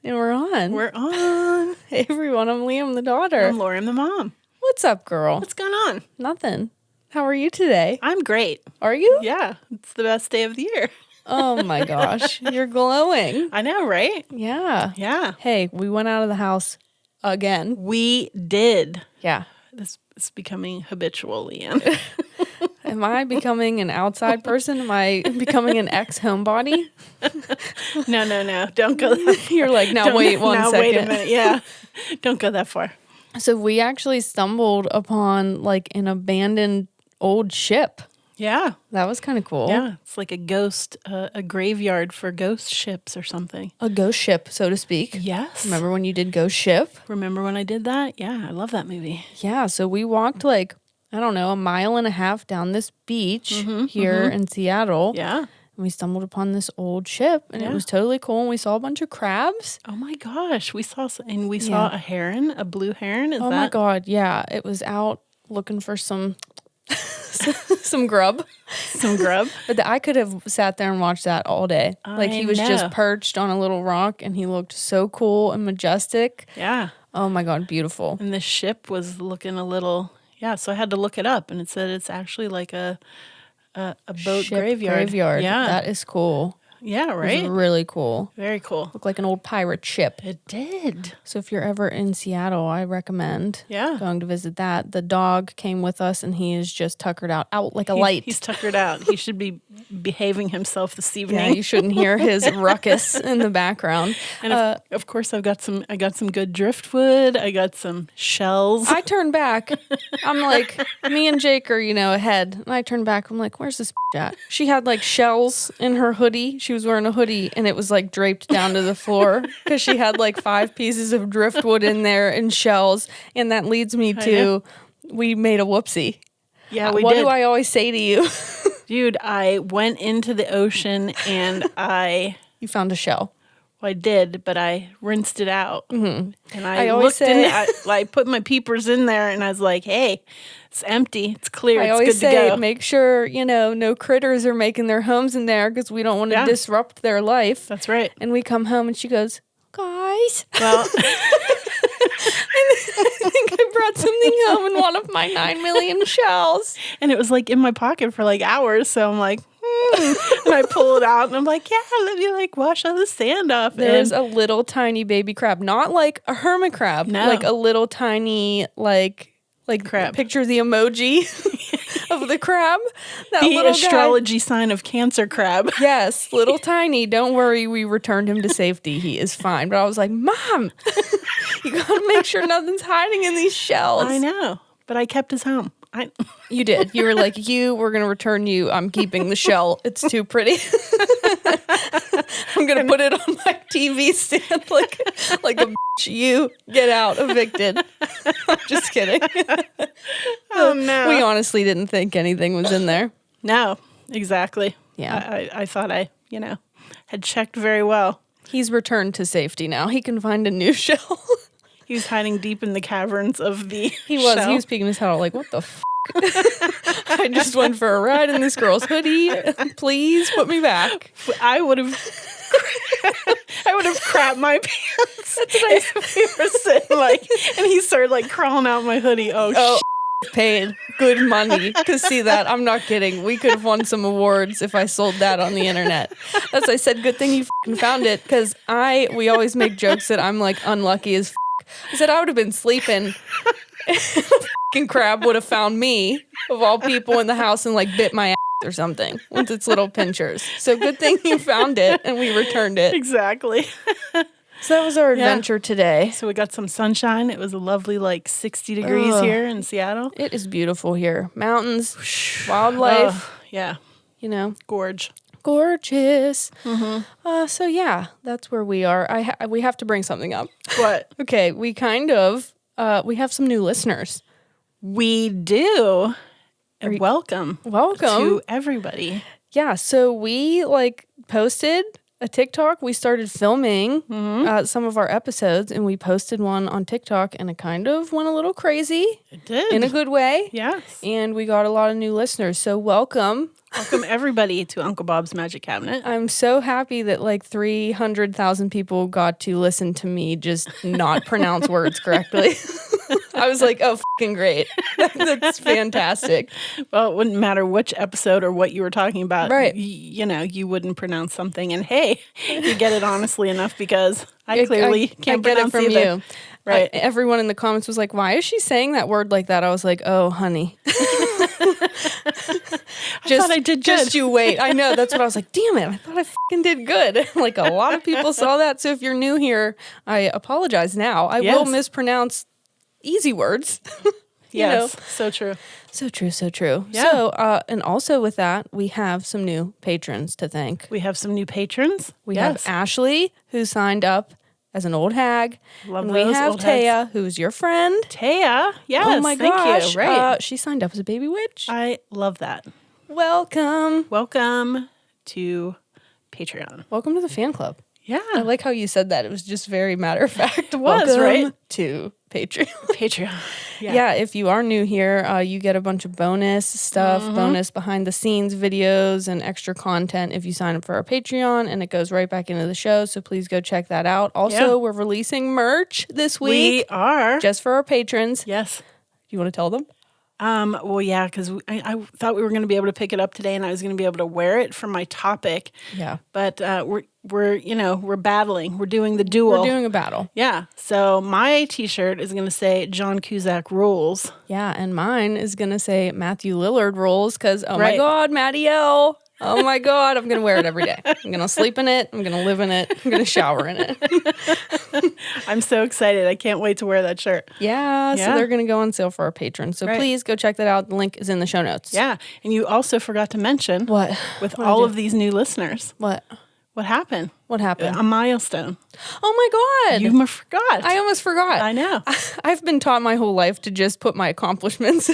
And we're on. We're on. Hey, everyone. I'm Leigh. I'm the daughter. I'm Lori. I'm the mom. What's up, girl? What's going on? Nothing. How are you today? I'm great. Are you? Yeah. It's the best day of the year. Oh, my gosh. You're glowing. I know, right? Yeah. Yeah. Hey, we went out of the house again. We did. Yeah. This is becoming habitual, Leanne. Am I becoming an outside person? Am I becoming an ex-homebody? No. Don't go that far. You're like, now wait one second. Wait a minute. Yeah. Don't go that far. So we actually stumbled upon like an abandoned old ship. Yeah. That was kind of cool. Yeah. It's like a ghost, a graveyard for ghost ships or something. A ghost ship, so to speak. Yes. Remember when you did Ghost Ship? Remember when I did that? Yeah. I love that movie. Yeah, so we walked like, I don't know, 1.5 miles down this beach here in Seattle. Yeah. And we stumbled upon this old ship, and it was totally cool. And we saw a bunch of crabs. Oh my gosh. We saw a heron, a blue heron. Oh my God, yeah. It was out looking for some some grub. Some grub. But I could have sat there and watched that all day. Like he was just perched on a little rock, and he looked so cool and majestic. Yeah. Oh my God, beautiful. And the ship was looking a little, so I had to look it up, and it said it's actually like a boat Ship graveyard. Yeah. That is cool. Yeah, It right? was really cool. Very cool. Looked like an old pirate ship. It did. So if you're ever in Seattle, I recommend going to visit that. The dog came with us, and he is just tuckered out like a light. He's tuckered out. He should be behaving himself this evening. Yeah, you shouldn't hear his ruckus in the background. And of course, I got some good driftwood. I got some shells. I turned back. I'm like, me and Jake are, ahead. And I turned back. I'm like, where's this at? She had like shells in her hoodie. She was wearing a hoodie, and it was like draped down to the floor because she had like 5 pieces of driftwood in there and shells. And that leads me to, we made a whoopsie. Yeah, we did. What do I always say to you? Dude, I went into the ocean and You found a shell. Well, I did, but I rinsed it out. Mm-hmm. And I always looked in I put my peepers in there, and I was like, hey, it's empty. It's clear. It's good to go. Make sure, no critters are making their homes in there because we don't want to disrupt their life. That's right. And we come home, and she goes, guys. Well, I think I brought something home in one of my 9 million shells. And it was like in my pocket for like hours. So I'm like, and I pull it out, and I'm like, let me like wash all the sand off. There's a little tiny baby crab, not like a hermit crab, like a little tiny like crab. Picture the emoji of the crab. That the little astrology sign of Cancer crab. Yes, little tiny. Don't worry, we returned him to safety. He is fine. But I was like, Mom, you gotta make sure nothing's hiding in these shells. I know, but I kept his home. You did. You were like, we're going to return you. I'm keeping the shell. It's too pretty. I'm going to put it on my TV stand like a bitch. You get out, evicted. I'm just kidding. Oh, no. We honestly didn't think anything was in there. No, exactly. Yeah. I thought I, had checked very well. He's returned to safety now. He can find a new shell. He was hiding deep in the caverns of the He was. shell. He was peeking his head out like, what the f***? I just went for a ride in this girl's hoodie. Please put me back. I would have crapped my pants. That's what if we were sitting and he started crawling out my hoodie. Oh, paid good money to see that. I'm not kidding. We could have won some awards if I sold that on the internet. That's why I said, good thing you found it, because we always make jokes that I'm unlucky as I said I would have been sleeping. A crab would have found me, of all people, in the house and bit my ass or something with its little pinchers. So good thing you found it and we returned it. Exactly. So that was our adventure today. So we got some sunshine. It was a lovely 60 degrees here in Seattle. It is beautiful here. Mountains, wildlife. Yeah. Gorge. Gorgeous. Mm-hmm. So yeah, that's where we are. We have to bring something up. What? Okay, we we have some new listeners. We do. Welcome to everybody. Yeah, so we posted a TikTok. We started filming some of our episodes, and we posted one on TikTok, and it kind of went a little crazy. It did. In a good way. Yes. And we got a lot of new listeners, so welcome. Welcome everybody to Uncle Bob's Magic Cabinet. I'm so happy that like 300,000 people got to listen to me just not pronounce words correctly. I was like, oh, fucking great. That's fantastic. Well, it wouldn't matter which episode or what you were talking about. Right. You wouldn't pronounce something. And hey, you get it honestly enough because I clearly can't get pronounce it from either. you. Right. Everyone in the comments was like, why is she saying that word like that? I was like, oh, honey. I thought I did good. Just you wait. I know. That's what I was like, damn it. I thought I fucking did good. Like a lot of people saw that. So if you're new here, I apologize now. I will mispronounce easy words. Yes. So true. So true. So true. Yeah. So, and also with that, we have some new patrons to thank. We have some new patrons. We have Ashley, who signed up as an old hag. Love and those we have old Taya, hags. Who's your friend. Taya. Yes. Oh my gosh. You. Right. She signed up as a baby witch. I love that. Welcome. Welcome to Patreon. Welcome to the fan club. Yeah. I like how you said that. It was just very matter of fact. It was, Welcome right? to Patreon. Patreon. Yeah, if you are new here, you get a bunch of bonus stuff, bonus behind the scenes videos and extra content if you sign up for our Patreon, and it goes right back into the show. So please go check that out. Also, we're releasing merch this week. We are. Just for our patrons. Yes. You want to tell them? Well, yeah, because I thought we were going to be able to pick it up today, and I was going to be able to wear it for my topic. Yeah. But we're battling. We're doing the duel. We're doing a battle. Yeah. So my T-shirt is going to say John Cusack rules. Yeah, and mine is going to say Matthew Lillard rules because, oh my Right. God, Matty L. Oh my God, I'm going to wear it every day. I'm going to sleep in it. I'm going to live in it. I'm going to shower in it. I'm so excited. I can't wait to wear that shirt. Yeah, so Yeah. they're going to go on sale for our patrons. So Right. please go check that out. The link is in the show notes. Yeah. And you also forgot to mention What? with What'd I all do? of these new listeners, What? what happened? What happened? A milestone. Oh my God. You forgot. I almost forgot. I know. I've been taught my whole life to just put my accomplishments.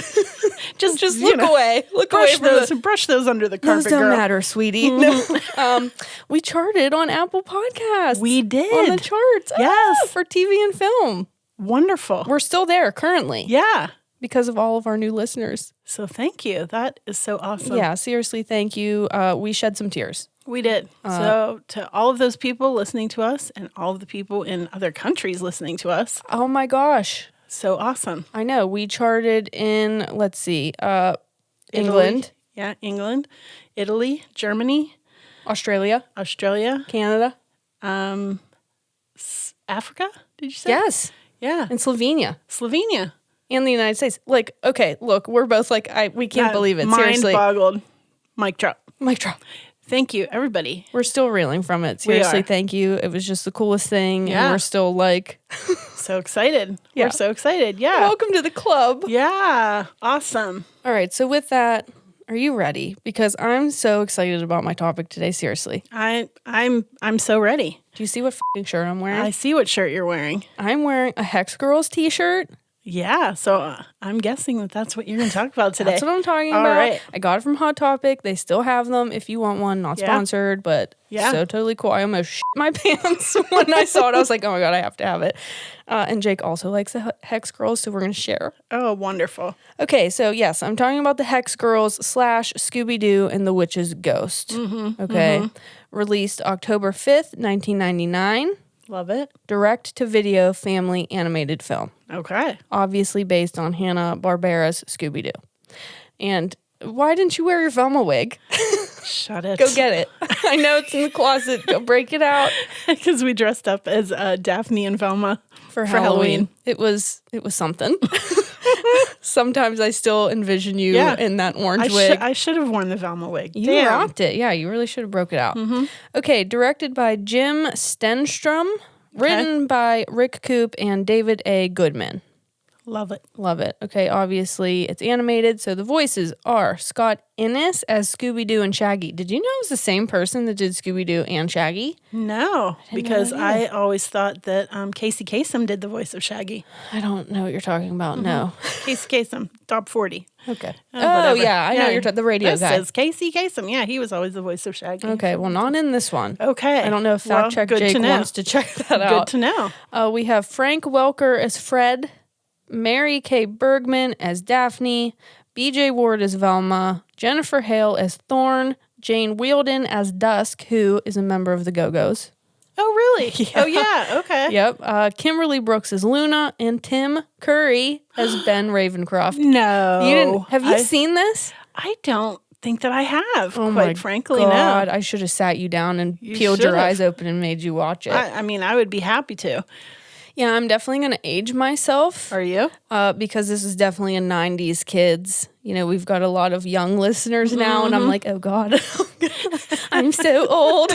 just you look know, away. Look away Brush from brush those under the carpet, those don't girl. matter, sweetie. No. We charted on Apple Podcasts. We did. On the charts. Yes. For TV and film. Wonderful. We're still there currently. Yeah. Because of all of our new listeners. So thank you. That is so awesome. Yeah, seriously, thank you. We shed some tears. We did. So to all of those people listening to us and all of the people in other countries listening to us, Oh my gosh. so awesome. I know. We charted in, let's see, Italy. England, Yeah, England, Italy, Germany, Australia, Australia, Canada. Africa, did you say? Yes. Yeah. And Slovenia. Slovenia. And the United States. Like, okay, look, we're both like, we can't believe it. Mind Seriously. boggled. Mic drop. Mic drop. Thank you, everybody. We're still reeling from it. Seriously, are. thank you. It was just the coolest thing. Yeah. And we're still like, So excited. Yeah. We're so excited. Yeah. welcome to the club. Yeah. Awesome. All right. So with that, are you ready? Because I'm so excited about my topic today. Seriously. I'm so ready. Do you see what f***ing shirt I'm wearing? I see what shirt you're wearing. I'm wearing a Hex Girls t-shirt. Yeah, so I'm guessing that's what you're going to talk about today. That's what I'm talking All about. right. I got it from Hot Topic. They still have them if you want one. Not Yeah. sponsored, but Yeah. so totally cool. I almost shit my pants when I saw it. I was like, oh my God, I have to have it. And Jake also likes the Hex Girls, so we're going to share. Oh, wonderful. Okay, so yes, I'm talking about the Hex Girls / Scooby-Doo and the Witch's Ghost. Okay. Released October 5th, 1999. Love it. Direct-to-video family animated film. Okay. Obviously based on Hanna-Barbera's Scooby-Doo. And why didn't you wear your Velma wig? Shut it. Go get it. I know it's in the closet. Go break it out. Because we dressed up as Daphne and Velma For Halloween. It was something. Sometimes I still envision you Yeah. in that orange wig. I should have worn the Velma wig. You Damn. rocked it. Yeah, you really should have broke it out. Okay, directed by Jim Stenstrom. Written by Rick Coop and David A. Goodman. Love it. Love it. Okay, obviously it's animated, so the voices are Scott Innes as Scooby-Doo and Shaggy. Did you know it was the same person that did Scooby-Doo and Shaggy? No, because I always thought that Casey Kasem did the voice of Shaggy. I don't know what you're talking about. No. Casey Kasem, top 40. Okay. Whatever. Yeah, I know you're the radio That guy. says Casey Kasem. Yeah, he was always the voice of Shaggy. Okay, well, not in this one. Okay. I don't know if Fact Check Jake wants to check that out. Good to know. We have Frank Welker as Fred, Mary Kay Bergman as Daphne, BJ Ward as Velma, Jennifer Hale as Thorn, Jane Wielden as Dusk, who is a member of the Go-Go's. Oh, really? Yeah. Oh, yeah. Okay. Yep. Kimberly Brooks as Luna, and Tim Curry as Ben Ravencroft. No. Have you seen this? I don't think that I have, Oh quite frankly, God, no. I should have sat you down and peeled your eyes open and made you watch it. I mean, I would be happy to. Yeah, I'm definitely going to age myself. Are you? Because this is definitely a 90s kids. You know, we've got a lot of young listeners now, and I'm like, oh God, I'm so old.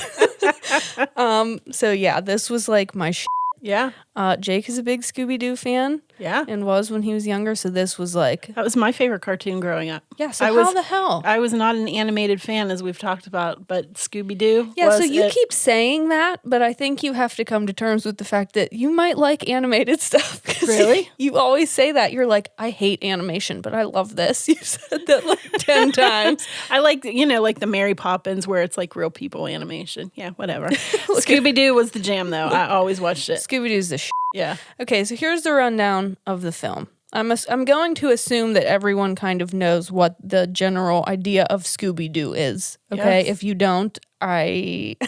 So yeah, this was like my shit. Yeah. Jake is a big Scooby-Doo fan. Yeah. And was when he was younger, so this was like... That was my favorite cartoon growing up. Yeah, so how the hell? I was not an animated fan, as we've talked about, but Scooby-Doo Yeah, so you keep saying that, but I think you have to come to terms with the fact that you might like animated stuff. Really? You always say that. You're like, I hate animation, but I love this. You've said that like 10 times. I like, like the Mary Poppins where it's like real people animation. Yeah, whatever. Scooby-Doo was the jam, though. I always watched it. Scooby-Doo's the shit. Yeah. Okay, so here's the rundown of the film. I'm going to assume that everyone kind of knows what the general idea of Scooby-Doo is. Okay, Yes. If you don't, where have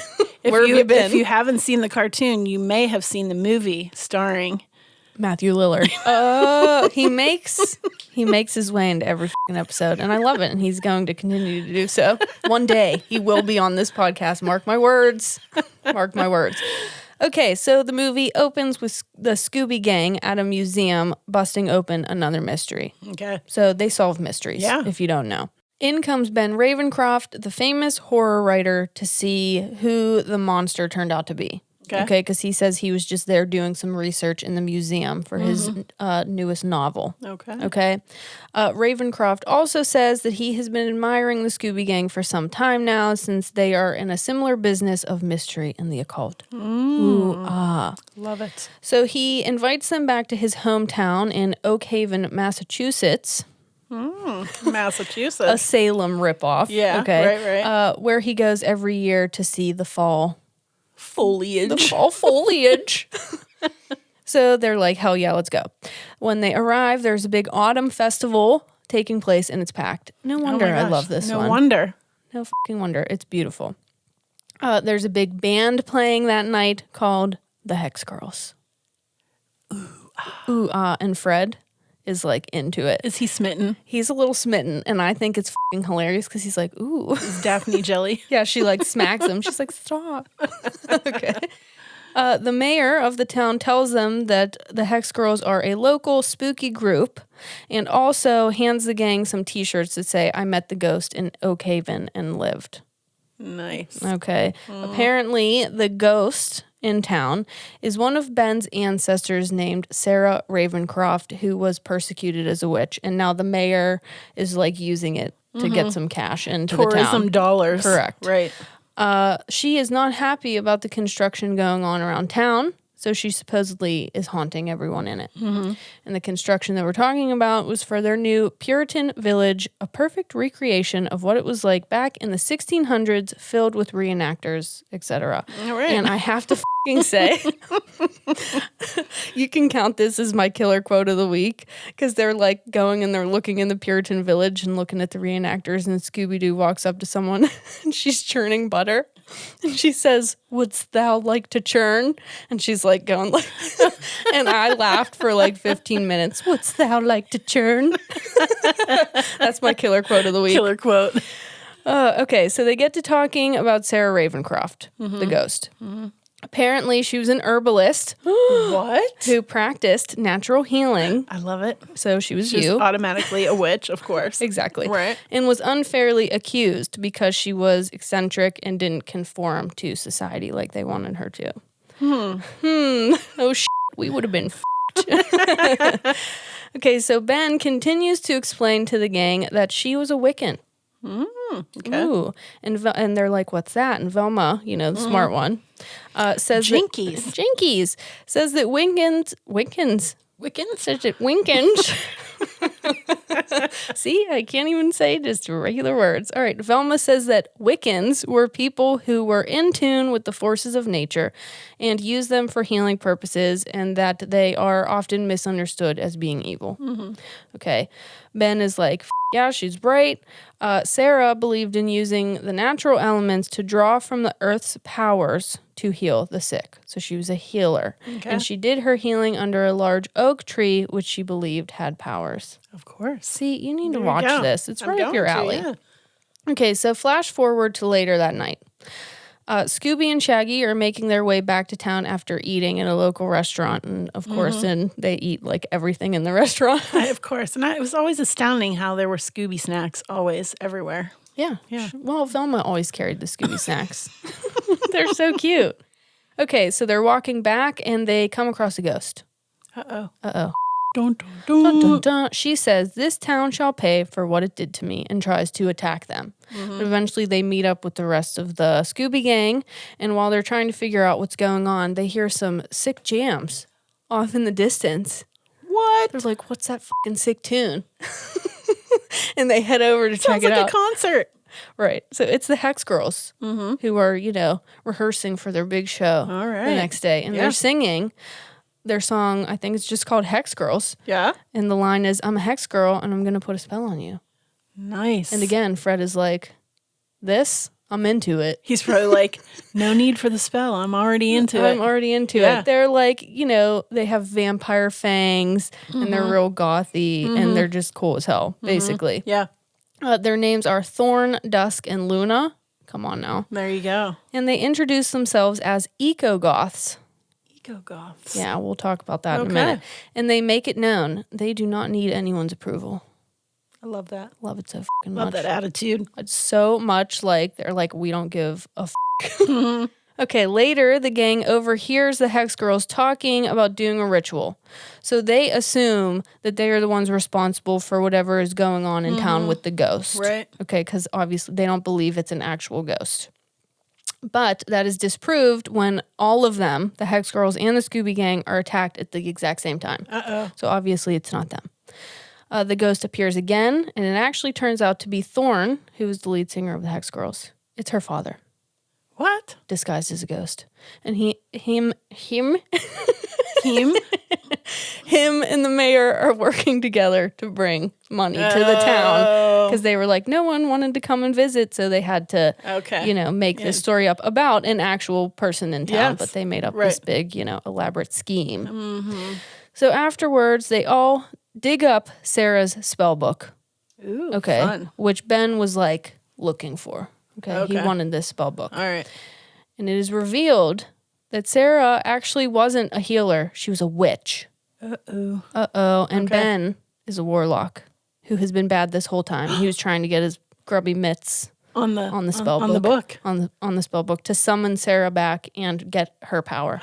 If you been? If you haven't seen the cartoon, you may have seen the movie starring Matthew Lillard. Oh, he makes his way into every fucking episode, and I love it, and he's going to continue to do so. One day, he will be on this podcast. Mark my words. Mark my words. Okay, so the movie opens with the Scooby Gang at a museum busting open another mystery. Okay. So they solve mysteries, if you don't know. In comes Ben Ravencroft, the famous horror writer, to see who the monster turned out to be. Okay, because he says he was just there doing some research in the museum for his newest novel. Okay. Ravencroft also says that he has been admiring the Scooby Gang for some time now, since they are in a similar business of mystery and the occult. Ooh, ah. Love it. So he invites them back to his hometown in Oak Haven, Massachusetts. Massachusetts. A Salem ripoff. Yeah, okay. right. Where he goes every year to see the fall foliage. The fall foliage. So they're like, hell yeah, let's go. When they arrive, there's a big autumn festival taking place, and it's packed. No wonder I love this one. No wonder. No fucking wonder. It's beautiful. There's a big band playing that night called the Hex Girls. Ooh, and Fred is like into it. Is he smitten? He's a little smitten, and I think it's fucking hilarious because he's like, ooh. Is Daphne jelly? Yeah, she like smacks him. She's like, stop. Okay. The mayor of the town tells them that the Hex Girls are a local spooky group, and also hands the gang some t-shirts that say, I met the ghost in Oak Haven and lived. Nice. Okay. Apparently, the ghost in town is one of Ben's ancestors named Sarah Ravencroft, who was persecuted as a witch, and now the mayor is like using it to get some cash into the town. Tourism dollars. Correct. Right. She is not happy about the construction going on around town, so she supposedly is haunting everyone in it. And the construction that we're talking about was for their new Puritan village, a perfect recreation of what it was like back in the 1600s, filled with reenactors, etc. Right. And I have to fucking say, you can count this as my killer quote of the week, because they're like going and they're looking in the Puritan village and looking at the reenactors, and Scooby-Doo walks up to someone and she's churning butter. And she says, wouldst thou like to churn? And she's like going like, and I laughed for like 15 minutes. Wouldst thou like to churn? That's my killer quote of the week. Killer quote. Okay, so they get to talking about Sarah Ravencroft, the ghost. Apparently, she was an herbalist. What? Who practiced natural healing. I love it. So she's you. Automatically a witch, of course. Exactly. Right. And was unfairly accused because she was eccentric and didn't conform to society like they wanted her to. Oh, shit. We would have been f***ed. Okay, so Ben continues to explain to the gang that she was a Wiccan. Okay. Ooh. And they're like, what's that? And Velma, the smart one, says Jinkies says that Wiccans. Says that Wiccans. See, I can't even say just regular words. All right, Velma says that Wiccans were people who were in tune with the forces of nature and use them for healing purposes, and that they are often misunderstood as being evil. Okay, Ben is like, yeah, she's right. Sarah believed in using the natural elements to draw from the earth's powers to heal the sick. So she was a healer. Okay. And she did her healing under a large oak tree, which she believed had powers. Of course. See, you need to There you watch go. this. It's I'm right up your going to, alley. yeah. Okay, so flash forward to later that night. Scooby and Shaggy are making their way back to town after eating at a local restaurant. And of course, they eat like everything in the restaurant. Of course. And it was always astounding how there were Scooby snacks always everywhere. Yeah. Yeah. Well, Velma always carried the Scooby snacks. They're so cute. Okay, so they're walking back and they come across a ghost. Uh-oh. Uh-oh. Dun, dun, Dun, dun. dun, dun. She says, this town shall pay for what it did to me, and tries to attack them. But eventually they meet up with the rest of the Scooby gang, and while they're trying to figure out what's going on, they hear some sick jams off in the distance. What? They're like, what's that fucking sick tune? And they head over to check Sounds it like out. a concert. Right. So it's the Hex Girls who are, rehearsing for their big show All right. the next day. And Yeah. they're singing their song, I think it's just called Hex Girls. Yeah. And the line is, I'm a Hex Girl and I'm going to put a spell on you. Nice. And again, Fred is like, this, I'm into it. He's probably like, no need for the spell. I'm already into it. I'm already into Yeah. it. They're like, they have vampire fangs and they're real gothy and they're just cool as hell, basically. Yeah. Their names are Thorn, Dusk, and Luna. Come on now. There you go. And they introduce themselves as eco-goths. Eco-goths. Yeah, we'll talk about that in a Okay. minute. And they make it known they do not need anyone's approval. I love that. Love it so fucking Love much. that attitude. It's so much like they're like, we don't give a Okay, later the gang overhears the Hex Girls talking about doing a ritual. So they assume that they are the ones responsible for whatever is going on in town with the ghost. Right. Okay, because obviously they don't believe it's an actual ghost. But that is disproved when all of them, the Hex Girls and the Scooby Gang, are attacked at the exact same time. Uh-oh. So obviously it's not them. The ghost appears again, and it actually turns out to be Thorn, who is the lead singer of the Hex Girls. It's her father, What? disguised as a ghost. And him and the mayor are working together to bring money to the town. Because they were like, no one wanted to come and visit, so they had to, Okay. make this story up about an actual person in town. Yes. But they made up Right. this big, elaborate scheme. So afterwards, they all dig up Sarah's spell book. Ooh, Okay. fun. Which Ben was like looking for. Okay. He Okay. wanted this spell book. All right. And it is revealed that Sarah actually wasn't a healer. She was a witch. Uh-oh. Uh-oh. And Okay. Ben is a warlock who has been bad this whole time. He was trying to get his grubby mitts On the spell book. On the book. On the spell book to summon Sarah back and get her power.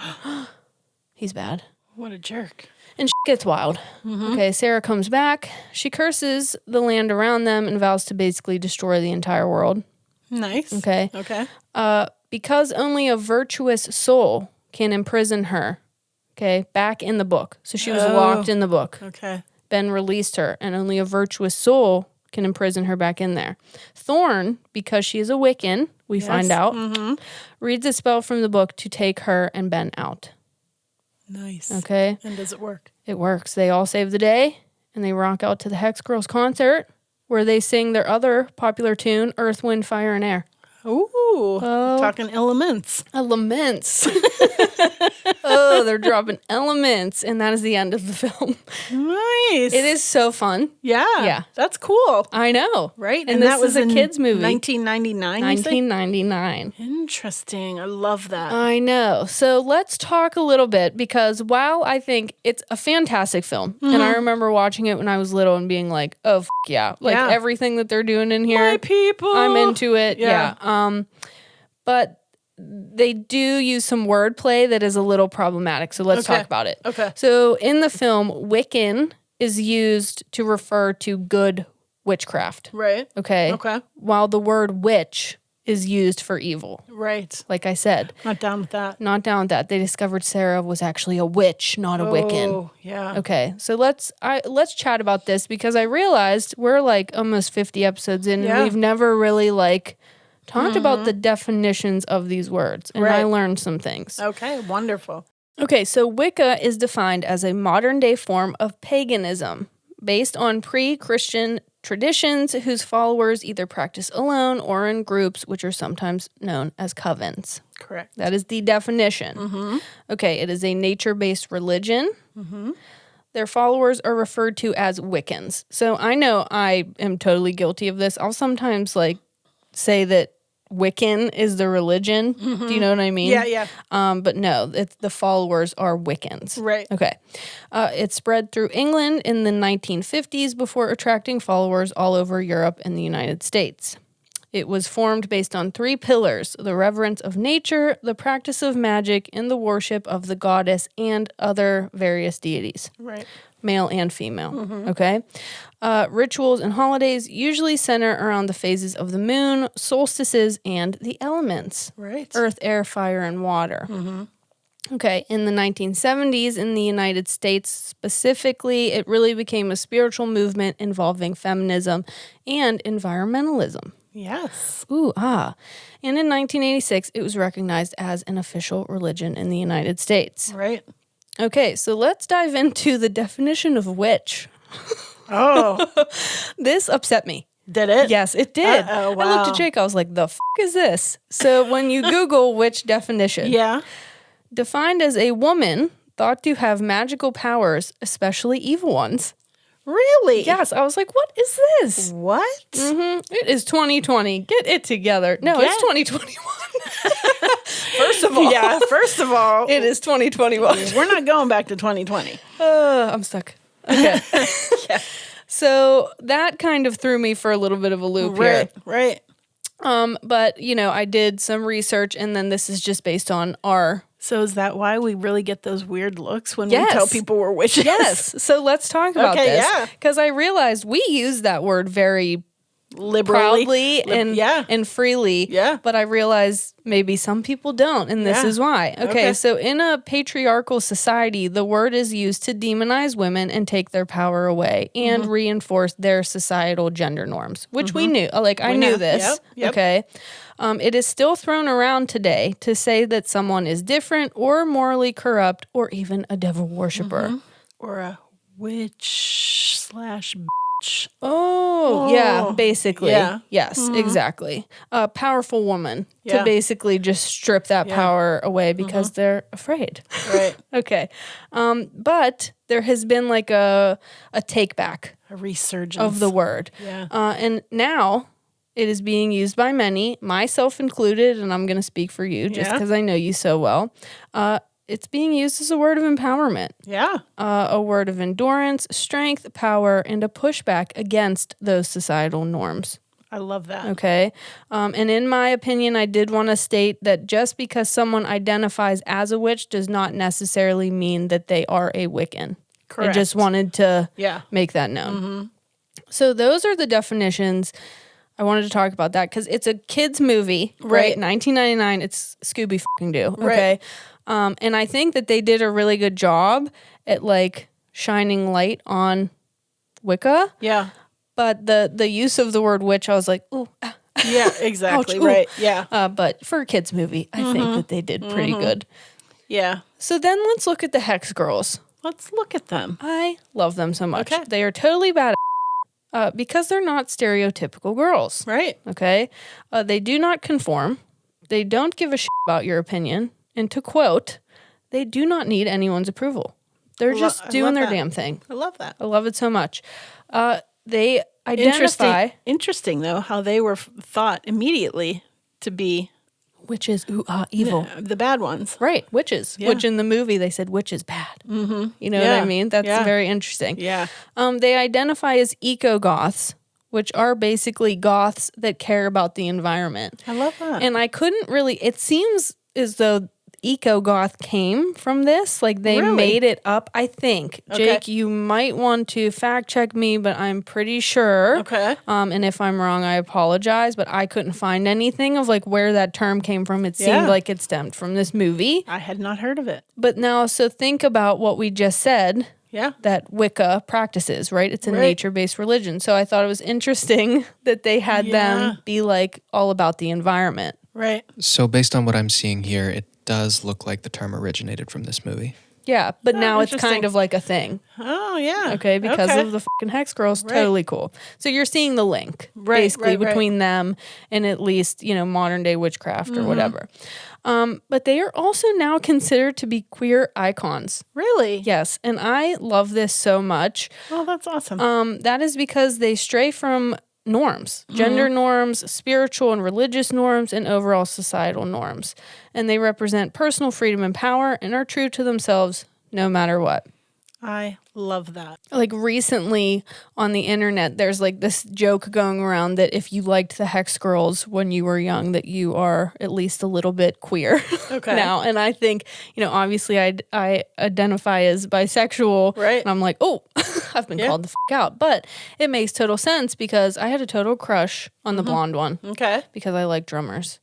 He's bad. What a jerk. And shit gets wild. Okay, Sarah comes back. She curses the land around them and vows to basically destroy the entire world. Nice. Okay. Okay. Because only a virtuous soul can imprison her. Okay, back in the book. So she was locked in the book. Okay. Ben released her, and only a virtuous soul can imprison her back in there. Thorn, because she is a Wiccan, we find out, reads a spell from the book to take her and Ben out. Nice. Okay. And does it work? It works. They all save the day, and they rock out to the Hex Girls concert, where they sing their other popular tune, Earth, Wind, Fire, and Air. Ooh. Talking elements. Elements. Oh, they're dropping elements, and that is the end of the film. Nice. It is so fun. Yeah. Yeah. That's cool. I know. Right? And this was a in kid's movie. 1999, you say? 1999. Interesting. I love that. I know. So let's talk a little bit, because while I think it's a fantastic film, and I remember watching it when I was little and being like, oh, yeah. Like Yeah. everything that they're doing in here, My people. I'm into it. Yeah. Yeah. But they do use some wordplay that is a little problematic. So let's Okay. talk about it. Okay. So in the film, Wiccan is used to refer to good witchcraft. Right. Okay? Okay. While the word witch is used for evil. Right. Like I said. Not down with that. Not down with that. They discovered Sarah was actually a witch, not a Wiccan. Oh, yeah. Okay, so let's chat about this because I realized we're like almost 50 episodes in and we've never really like talked about the definitions of these words. And I learned some things. Okay, wonderful. Okay, so Wicca is defined as a modern day form of paganism based on pre-Christian traditions whose followers either practice alone or in groups, which are sometimes known as covens. Correct. That is the definition. Okay, it is a nature-based religion. Their followers are referred to as Wiccans. So I know I am totally guilty of this. I'll sometimes like say that Wiccan is the religion. Do you know what I mean? Yeah. But no, the followers are Wiccans. Right. Okay. It spread through England in the 1950s before attracting followers all over Europe and the United States. It was formed based on 3 pillars: the reverence of nature, the practice of magic, and the worship of the goddess and other various deities. Right. Male and female, okay? Rituals and holidays usually center around the phases of the moon, solstices, and the elements. Right. Earth, air, fire, and water. Okay, in the 1970s in the United States specifically, it really became a spiritual movement involving feminism and environmentalism. Yes. Ooh, ah. And in 1986, it was recognized as an official religion in the United States. Right. Okay, so let's dive into the definition of witch. Oh. This upset me. Did it? Yes, it did. Uh-oh, wow. I looked at Jake, I was like, the f*** is this? So when you Google witch definition, Yeah. defined as a woman thought to have magical powers, especially evil ones. Really? Yes, I was like, what is this? What? It is 2020. Get it together. No, it's 2021. First of all. Yeah, first of all. It is 2021. We're not going back to 2020. I'm stuck. Okay. So that kind of threw me for a little bit of a loop here. Right. But, you know, I did some research and then this is just based on our... So is that why we really get those weird looks when Yes. we tell people we're witches? Yes. So let's talk about Okay, this. yeah. Because I realized we use that word very Liberally. proudly and freely. Yeah. But I realize maybe some people don't, and this Yeah. is why. Okay, so in a patriarchal society, the word is used to demonize women and take their power away and reinforce their societal gender norms, which we knew. Like, I knew this. Yep. Okay. It is still thrown around today to say that someone is different or morally corrupt or even a devil worshiper. Or a witch / bitch. Oh, yeah, basically. Yeah. Yes, exactly. A powerful woman to Yeah. basically just strip that power away because they're afraid. Right. Okay. But there has been like a take back A resurgence. of the word. Yeah. And now it is being used by many, myself included, and I'm going to speak for you just Yeah. because I know you so well. It's being used as a word of empowerment. Yeah. A word of endurance, strength, power, and a pushback against those societal norms. I love that. Okay. And in my opinion, I did want to state that just because someone identifies as a witch does not necessarily mean that they are a Wiccan. Correct. I just wanted to Yeah. make that known. So those are the definitions. I wanted to talk about that because it's a kid's movie, right? 1999. It's Scooby-Doo. Okay. And I think that they did a really good job at like shining light on Wicca. Yeah. But the use of the word witch, I was like, ooh. Yeah, exactly. Ouch, ooh. Right. Yeah. But for a kid's movie, I think that they did pretty good. Yeah. So then let's look at the Hex Girls. Let's look at them. I love them so much. Okay. They are totally bad because they're not stereotypical girls. Right. Okay? They do not conform. They don't give a shit about your opinion. And to quote, they do not need anyone's approval. They're just I doing love their that. damn thing. I love that. I love it so much. They identify... Interesting, though, how they were thought immediately to be Witches, evil. the bad ones. Right, witches. Yeah. Which in the movie they said witch is bad. Mm-hmm. You know what I mean? That's very interesting. Yeah. They identify as eco-goths, which are basically goths that care about the environment. I love that. And I couldn't really, it seems as though eco-goth came from this. Like, they Really? made it up, I think. Okay. Jake, you might want to fact check me, but I'm pretty sure. Okay. And if I'm wrong, I apologize, but I couldn't find anything of like where that term came from. It seemed like it stemmed from this movie. I had not heard of it. But now, so think about what we just said. Yeah. That Wicca practices, right? It's a nature-based religion. So I thought it was interesting that they had them be like all about the environment. Right. So based on what I'm seeing here, it does look like the term originated from this movie. Yeah, but now it's interesting. kind of like a thing. Oh, yeah. Okay, because of the fucking Hex Girls. Right. Totally cool. So you're seeing the link, basically, between them and at least, modern day witchcraft or whatever. But they are also now considered to be queer icons. Really? Yes, and I love this so much. Oh, that's awesome. That is because they stray from norms, gender norms, spiritual and religious norms, and overall societal norms. And they represent personal freedom and power and are true to themselves no matter what. I love that. Like recently on the internet, there's like this joke going around that if you liked the Hex Girls when you were young, that you are at least a little bit queer now. And I think, obviously I identify as bisexual. Right. And I'm like, oh, I've been called the fuck out. But it makes total sense because I had a total crush on the blonde one. Okay. Because I like drummers.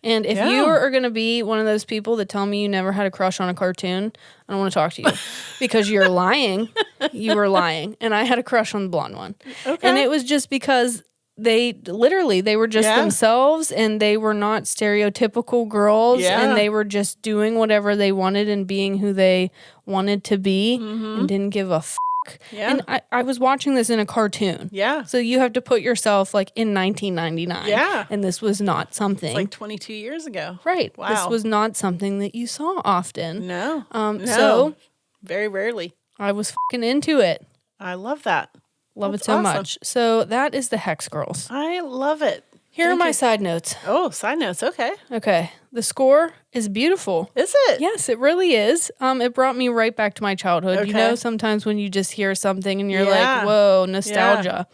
And if you are going to be one of those people that tell me you never had a crush on a cartoon, I don't want to talk to you because you're lying. You were lying. And I had a crush on the blonde one. Okay. And it was just because they were just themselves and they were not stereotypical girls and they were just doing whatever they wanted and being who they wanted to be and didn't give a fuck. Yeah. And I was watching this in a cartoon. Yeah. So you have to put yourself like in 1999. Yeah. And this was not something. It's like 22 years ago. Right. Wow. This was not something that you saw often. No. So very rarely. I was fucking into it. I love that. Love it so much. So that is the Hex Girls. I love it. Here are my side notes. Oh, side notes. Okay. Okay. The score is beautiful. Is it? Yes, it really is. It brought me right back to my childhood. Okay. Sometimes when you just hear something and you're like, whoa, nostalgia.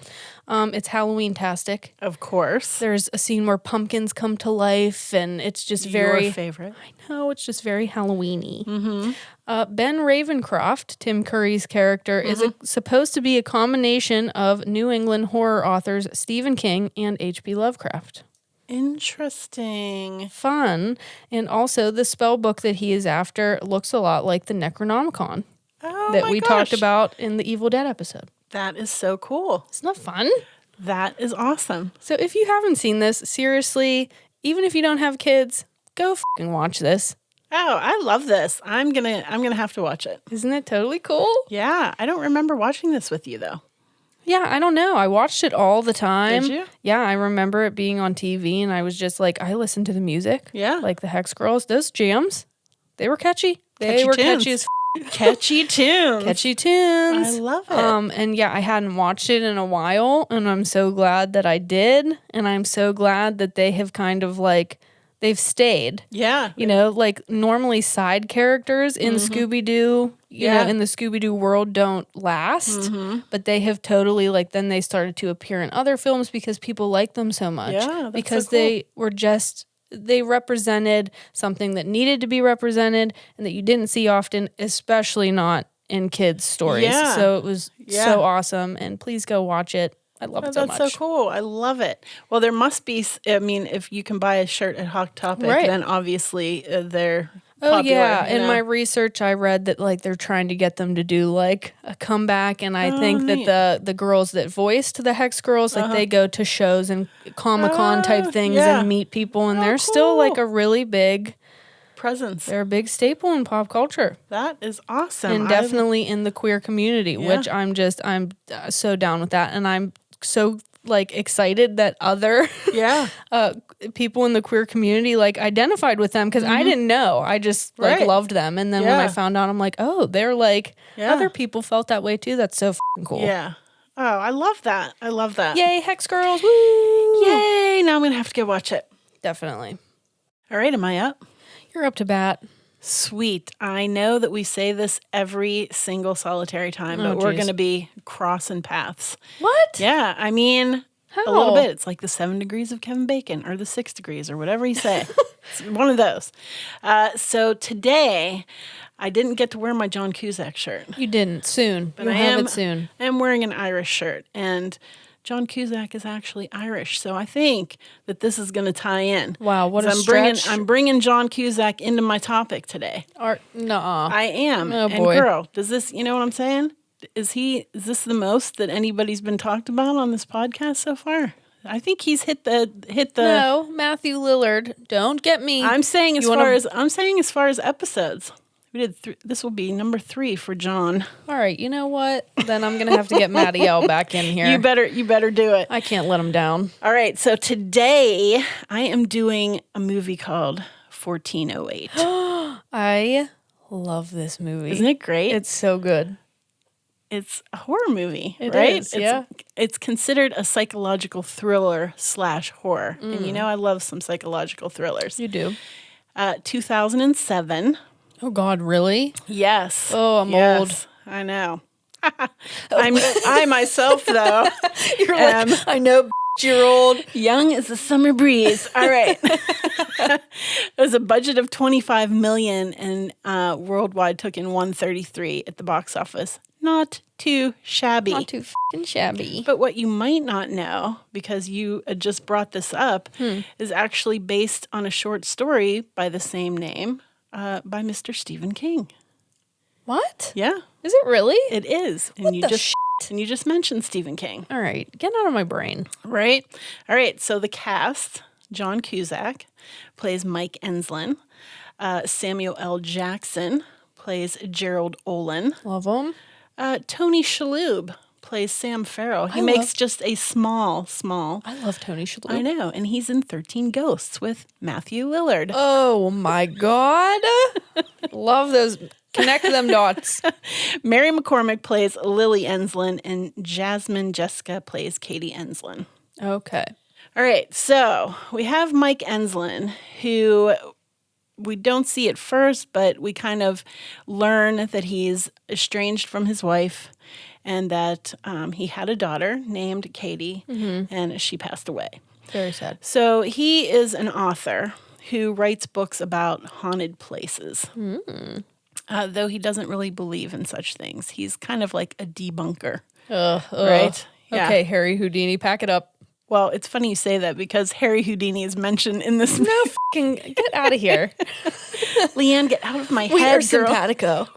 It's Halloween-tastic. Of course. There's a scene where pumpkins come to life, and it's just very... Your favorite. I know, it's just very Halloween-y. Mm-hmm. Ben Ravencroft, Tim Curry's character, is supposed to be a combination of New England horror authors Stephen King and H.P. Lovecraft. Interesting. Fun. And also, the spell book that he is after looks a lot like the Necronomicon that we talked about in the Evil Dead episode. That is so cool. Isn't that fun? That is awesome. So if you haven't seen this, seriously, even if you don't have kids, go fucking watch this. Oh, I love this. I'm gonna have to watch it. Isn't it totally cool? Yeah. I don't remember watching this with you though. Yeah, I don't know. I watched it all the time. Did you? Yeah, I remember it being on TV and I was just like, I listened to the music. Yeah. Like the Hex Girls. Those jams, they were catchy. They were catchy as catchy tunes. Catchy tunes. I love it. And yeah, I hadn't watched it in a while and I'm so glad that I did. And I'm so glad that they have kind of like, they've stayed. Yeah. Like normally side characters in Scooby-Doo, you know, in the Scooby-Doo world don't last. But they have totally like, then they started to appear in other films because people like them so much. Yeah, because so cool. They were just, they represented something that needed to be represented and that you didn't see often, especially not in kids' stories. Yeah. So it was so awesome. And please go watch it. I love it so much. That's so cool. I love it. Well, there must be, I mean, if you can buy a shirt at Hot Topic, then obviously they're popular. Yeah. In my research, I read that like they're trying to get them to do like a comeback. And I think that the girls that voiced the Hex Girls, like they go to shows and Comic-Con type things and meet people. And they're still like a really big presence. They're a big staple in pop culture. That is awesome. And definitely in the queer community, which I'm so down with that. And I'm so like excited that other people in the queer community like identified with them because I didn't know. I just like loved them. And then when I found out, I'm like, oh, they're like other people felt that way too. That's so fucking cool. Yeah. Oh, I love that. I love that. Yay, Hex Girls. Woo! Yay. Now I'm going to have to go watch it. Definitely. All right. Am I up? You're up to bat. Sweet. I know that we say this every single solitary time, but we're going to be crossing paths. What? Yeah. I mean, A little bit. It's like the 7 degrees of Kevin Bacon or the 6 degrees or whatever you say. It's one of those. So today, I didn't get to wear my John Cusack shirt. You didn't. Soon. But You'll have it soon. I am wearing an Irish shirt. And John Cusack is actually Irish. So I think that this is going to tie in. Wow, what a stretch. I'm bringing John Cusack into my topic today. Nuh-uh. I am. Oh, and boy. girl, does this, you know what I'm saying? Is this the most that anybody's been talked about on this podcast so far? I think he's hit the. No, Matthew Lillard. Don't get me. I'm saying as far as episodes. We did this will be number 3 for John. All right, you know what? Then I'm gonna have to get Matty L back in here. You better do it. I can't let him down. All right, so today I am doing a movie called 1408. I love this movie. Isn't it great? It's so good. It's a horror movie, It right? is, yeah. It's considered a psychological thriller / horror. And you know I love some psychological thrillers. You do. 2007. Oh God, really? Yes. Oh, I'm old. I know. I myself, though, You're like, I know, you're old. young as the summer breeze. All right. It was a budget of $25 million and worldwide took in $133 at the box office. Not too shabby. Not too fucking shabby. But what you might not know, because you just brought this up, is actually based on a short story by the same name by Mr. Stephen King. What? Yeah, Is it really? it is. And What you the just and you just mentioned Stephen King, All right, get out of my brain. right? All right. So the cast: John Cusack plays Mike Enslin. Samuel L. Jackson plays Gerald Olin. Love him. Tony Shalhoub plays Sam Farrell. He makes just a small. I love Tony Shalhoub. I know, and he's in 13 Ghosts with Matthew Lillard. Oh my God. Love those. Connect them dots. Mary McCormick plays Lily Enslin, and Jasmine Jessica plays Katie Enslin. Okay. All right, so we have Mike Enslin, who we don't see at first, but we kind of learn that he's estranged from his wife and that he had a daughter named Katie, and she passed away. Very sad. So he is an author who writes books about haunted places. Though he doesn't really believe in such things. He's kind of like a debunker, right? Yeah. Okay, Harry Houdini, pack it up. Well, it's funny you say that because Harry Houdini is mentioned in this. No, fucking get out of here. Leanne, get out of my We head, are girl. simpatico.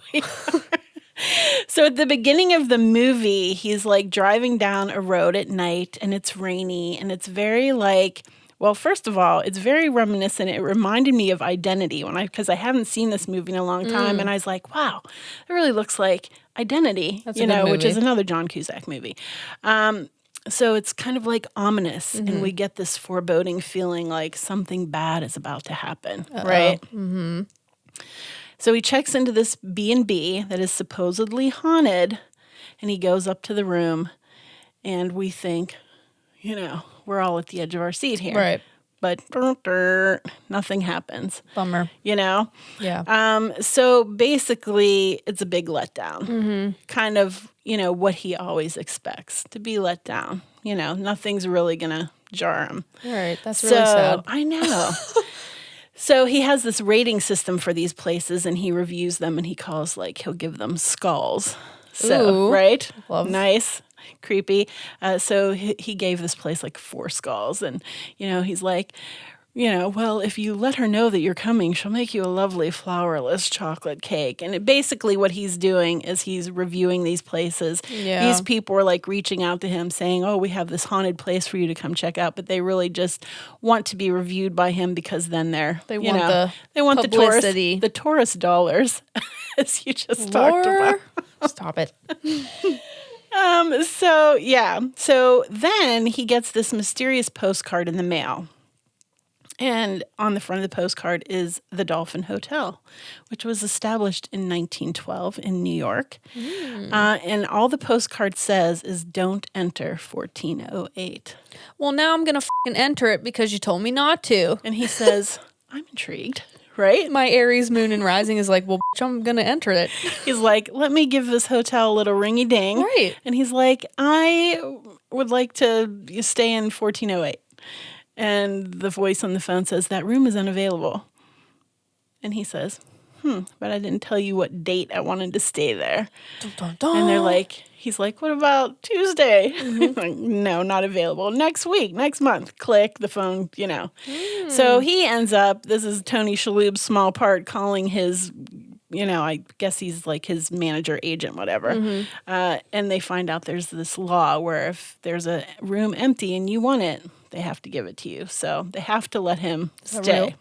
So at the beginning of the movie, he's like driving down a road at night and it's rainy and it's very like, well, first of all, it's very reminiscent. It reminded me of Identity because I haven't seen this movie in a long time. And I was like, wow, it really looks like Identity, That's a good which is movie. another John Cusack movie. So it's kind of like ominous and we get this foreboding feeling like something bad is about to happen, right? Mm-hmm. So he checks into this B&B that is supposedly haunted, and he goes up to the room, and we think, we're all at the edge of our seat here. Right. But nothing happens, Bummer. Yeah. So basically, it's a big letdown. Kind of, what he always expects, to be let down. Nothing's really going to jar him. All right. That's really sad. I know. So he has this rating system for these places, and he reviews them, and he'll give them skulls. So, Ooh, right? love. Nice. Creepy. So he gave this place like 4 skulls, and, he's like, well, if you let her know that you're coming, she'll make you a lovely flourless chocolate cake. And basically what he's doing is he's reviewing these places. Yeah. These people are like reaching out to him saying, oh, we have this haunted place for you to come check out. But they really just want to be reviewed by him because then they want the publicity. the tourist dollars, as you just talked about. Stop it. So then he gets this mysterious postcard in the mail. And on the front of the postcard is the Dolphin Hotel, which was established in 1912 in New York. And all the postcard says is don't enter 1408. Well, now I'm going to fucking enter it because you told me not to. And he says, I'm intrigued, right? My Aries moon and rising is like, well, bitch, I'm going to enter it. He's like, let me give this hotel a little ringy-ding. Right. And he's like, would like to stay in 1408. And the voice on the phone says, that room is unavailable. And he says, but I didn't tell you what date I wanted to stay there. Dun, dun, dun. And they're like, he's like, what about Tuesday? Like, no, not available. Next week, next month. Click the phone, So he ends up, this is Tony Shalhoub's small part, calling his, I guess he's like his manager, agent, whatever. And they find out there's this law where if there's a room empty and you want it, they have to give it to you. So they have to let him stay. Real?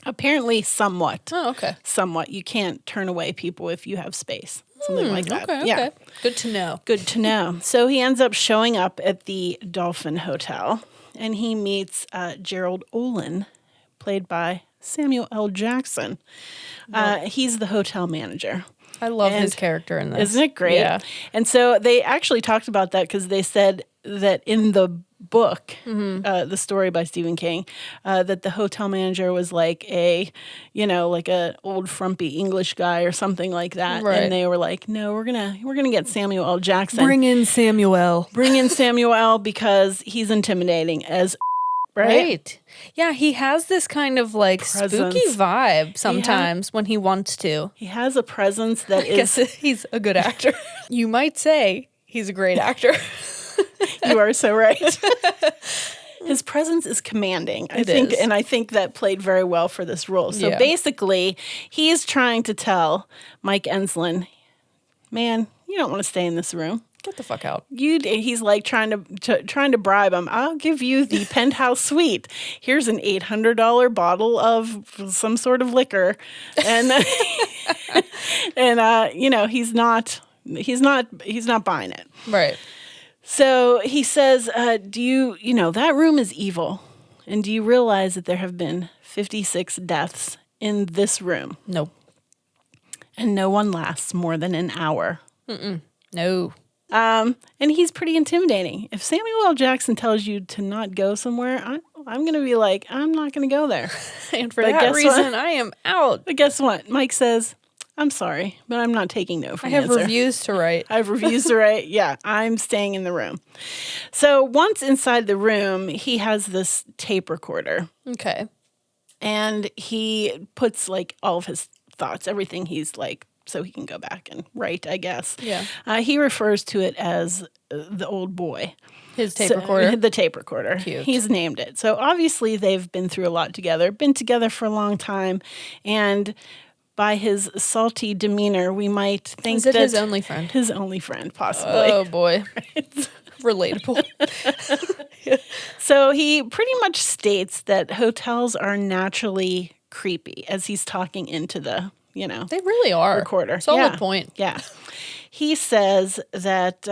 Apparently, somewhat. Oh, okay. Somewhat. You can't turn away people if you have space. Something like that. Okay, yeah. okay. Good to know. Good to know. So he ends up showing up at the Dolphin Hotel, and he meets Gerald Olin, played by Samuel L. Jackson. He's the hotel manager. I love his character in this. Isn't it great? Yeah. And so they actually talked about that because they said that in the book, the story by Stephen King, that the hotel manager was like like a old frumpy English guy or something like that. Right. And they were like, no, we're gonna get Samuel L. Jackson. Bring in Samuel. Bring in Samuel because he's intimidating as right. Yeah, he has this kind of like Presence. spooky vibe sometimes when he wants to. He has a presence that I guess he's a good actor. You might say he's a great actor. You are so right. His presence is commanding, I think, and I think that played very well for this role. So basically, he is trying to tell Mike Enslin, man, you don't want to stay in this room. Get the fuck out. He's like trying to bribe him. I'll give you the penthouse suite. Here's an $800 bottle of some sort of liquor, and he's not buying it. Right. So he says, that room is evil. And do you realize that there have been 56 deaths in this room? Nope. And no one lasts more than an hour. No. And he's pretty intimidating. If Samuel L. Jackson tells you to not go somewhere, I'm going to be like, I'm not going to go there. And for that reason, I am out. But guess what? Mike says, I'm sorry, but I'm not taking no for an answer. I have reviews to write. I have reviews to write. Yeah, I'm staying in the room. So once inside the room, he has this tape recorder. Okay. And he puts like all of his thoughts, everything he's like, so he can go back and write, I guess. Yeah. He refers to it as the old boy. His tape recorder? The tape recorder. Cute. He's named it. So obviously they've been through a lot together, been together for a long time, and by his salty demeanor, we might think Is it that his only friend? His only friend, possibly. Oh, boy. Right. Relatable. So he pretty much states that hotels are naturally creepy as he's talking into the, They really are. recorder. Solid point. Yeah. He says that,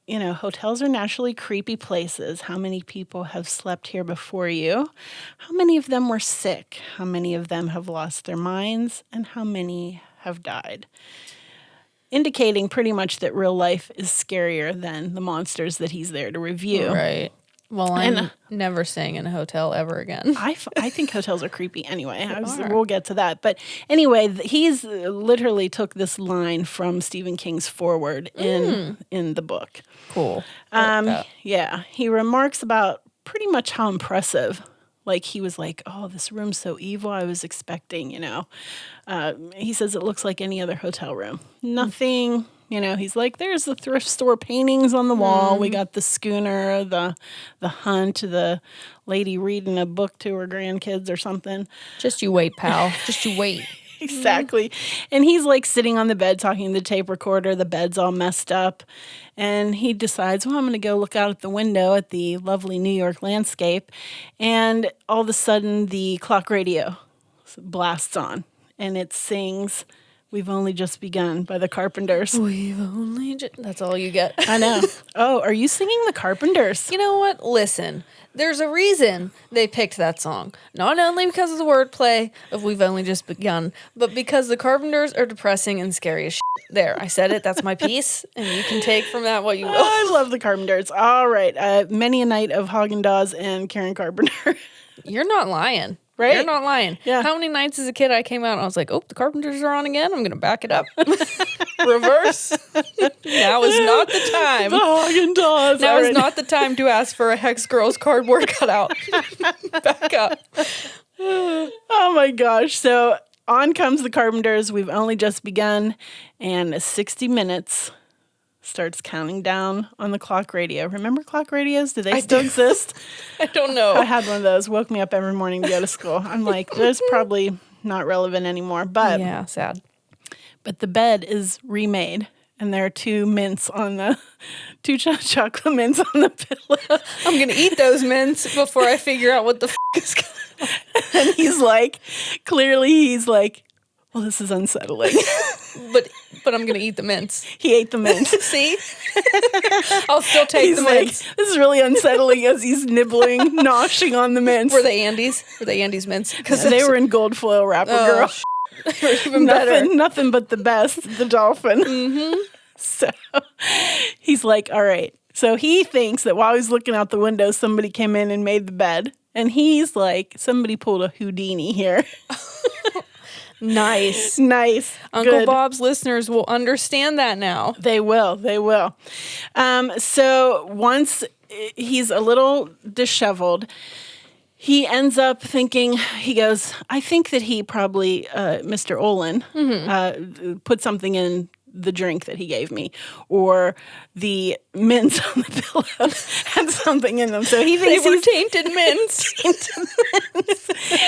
hotels are naturally creepy places. How many people have slept here before you? How many of them were sick? How many of them have lost their minds? And how many have died? Indicating pretty much that real life is scarier than the monsters that he's there to review. Right. Well, I'm never staying in a hotel ever again. I think hotels are creepy anyway. We'll get to that. But anyway, he's literally took this line from Stephen King's foreword in the book. Cool. Yeah. He remarks about pretty much how impressive. Like, he was like, oh, this room's so evil. I was expecting, he says it looks like any other hotel room. Nothing, he's like, there's the thrift store paintings on the wall. We got the schooner, the hunt, the lady reading a book to her grandkids or something. Just you wait, pal. Just you wait. Exactly. And he's like sitting on the bed talking to the tape recorder. The bed's all messed up. And he decides, well, I'm going to go look out at the window at the lovely New York landscape. And all of a sudden, the clock radio blasts on. And it sings, "We've Only Just Begun" by the Carpenters. We've only just... That's all you get. I know. Oh, are you singing the Carpenters? You know what? Listen, there's a reason they picked that song. Not only because of the wordplay of "We've Only Just Begun," but because the Carpenters are depressing and scary as shit. There, I said it. That's my piece. And you can take from that what you will. I love the Carpenters. All right. Many a night of Haagen-Dazs and Karen Carpenter. You're not lying. Right? You're not lying. Yeah. How many nights as a kid I came out and I was like, oh, the Carpenters are on again. I'm going to back it up. Reverse. Now is not the time. The Haagen-Dazs. Now is not the time to ask for a Hex Girls cardboard cutout. Back up. Oh my gosh. So on comes the Carpenters. We've only just begun, and 60 minutes starts counting down on the clock radio. Remember clock radios? Do they still exist? I don't know. I had one of those. Woke me up every morning to go to school. I'm like, there's probably not relevant anymore. But Yeah, sad. But the bed is remade, and there are two chocolate mints on the pillow. I'm going to eat those mints before I figure out what the is going on. And he's like, well, this is unsettling. But I'm going to eat the mints. He ate the mints. See? I'll still take He's the like, mints. this is really unsettling as he's nibbling, noshing on the mints. Were they Andes? Were they Andes mints? Because they were in gold foil wrapper, girl. They were even better. Nothing but the best, the dolphin. Mm-hmm. So he's like, all right. So he thinks that while he's looking out the window, somebody came in and made the bed. And he's like, somebody pulled a Houdini here. Nice. Nice. Uncle Good. Bob's listeners will understand that now. They will. They will. So once he's a little disheveled, he ends up thinking, he goes, I think that he probably, Mr. Olin, put something in the drink that he gave me, or the mints on the pillow had something in them. So he thinks They were he's tainted mints.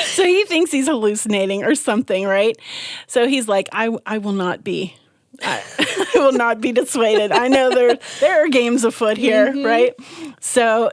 So he thinks he's hallucinating or something, right? So he's like, I will not be. I will not be dissuaded. I know there are games afoot here, right? So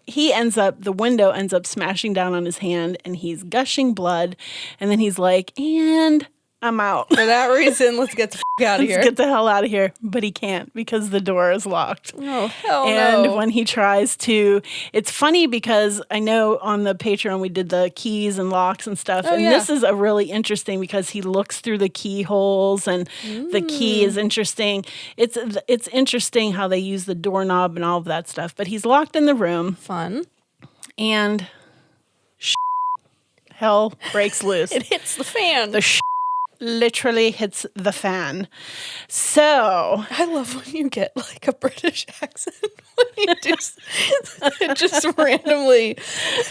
the window ends up smashing down on his hand, and he's gushing blood. And then he's like, and I'm out. For that reason, let's get the out of here. Let's get the hell out of here. But he can't because the door is locked. Oh, hell And no. when he tries to, it's funny because I know on the Patreon we did the keys and locks and stuff. Oh, and yeah. this is a really interesting because he looks through the keyholes and the key is interesting. It's interesting how they use the doorknob and all of that stuff. But he's locked in the room Fun. and hell breaks loose. It hits the fan. The literally hits the fan. So I love when you get like a British accent. When you do, it just randomly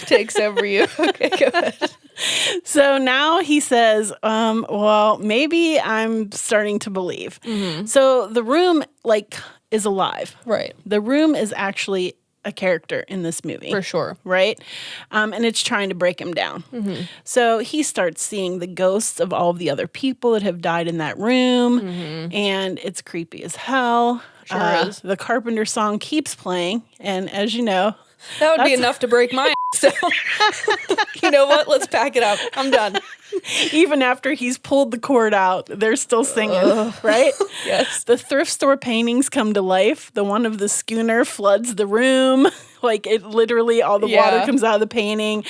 takes over you. Okay, go ahead. So now he says, well, maybe I'm starting to believe. So the room is alive. Right. The room is actually a character in this movie. For sure. Right? And it's trying to break him down. So he starts seeing the ghosts of all of the other people that have died in that room. And it's creepy as hell. Sure is. The Carpenter song keeps playing. And as you know, That would be enough to break my ass down. You know what? Let's pack it up. I'm done. even after he's pulled the cord out, they're still singing, right? Yes. The thrift store paintings come to life. The one of the schooner floods the room. Like it literally, all the water comes out of the painting.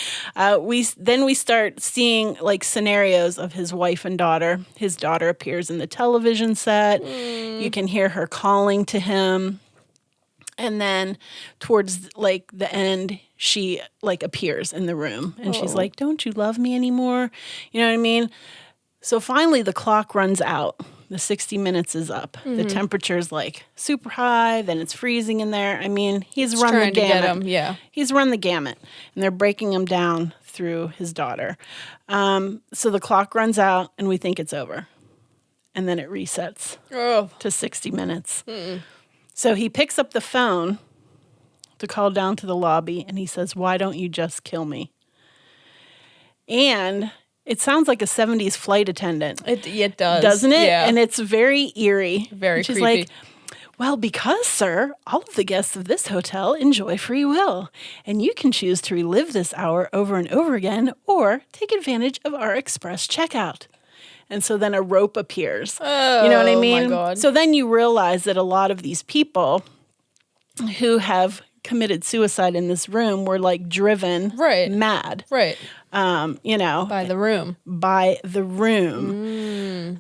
We start seeing like scenarios of his wife and daughter. His daughter appears in the television set. You can hear her calling to him. And then towards like the end, she like appears in the room and she's like, "Don't you love me anymore?" You know what I mean? So finally the clock runs out. The 60 minutes is up. The temperature's like super high, then it's freezing in there. I mean, he's run the gamut. He's run the gamut. And they're breaking him down through his daughter. So the clock runs out and we think it's over. And then it resets to 60 minutes. So he picks up the phone to call down to the lobby and he says, "Why don't you just kill me?" And it sounds like a 70s flight attendant. It does. Doesn't it? Yeah. And it's very eerie. Very She's creepy. like, "Well, because, sir, all of the guests of this hotel enjoy free will, and you can choose to relive this hour over and over again or take advantage of our express checkout." And so then a rope appears. Oh, you know what I mean? my God. So then you realize that a lot of these people who have committed suicide in this room were like driven mad. Right. You know. By the room. By the room.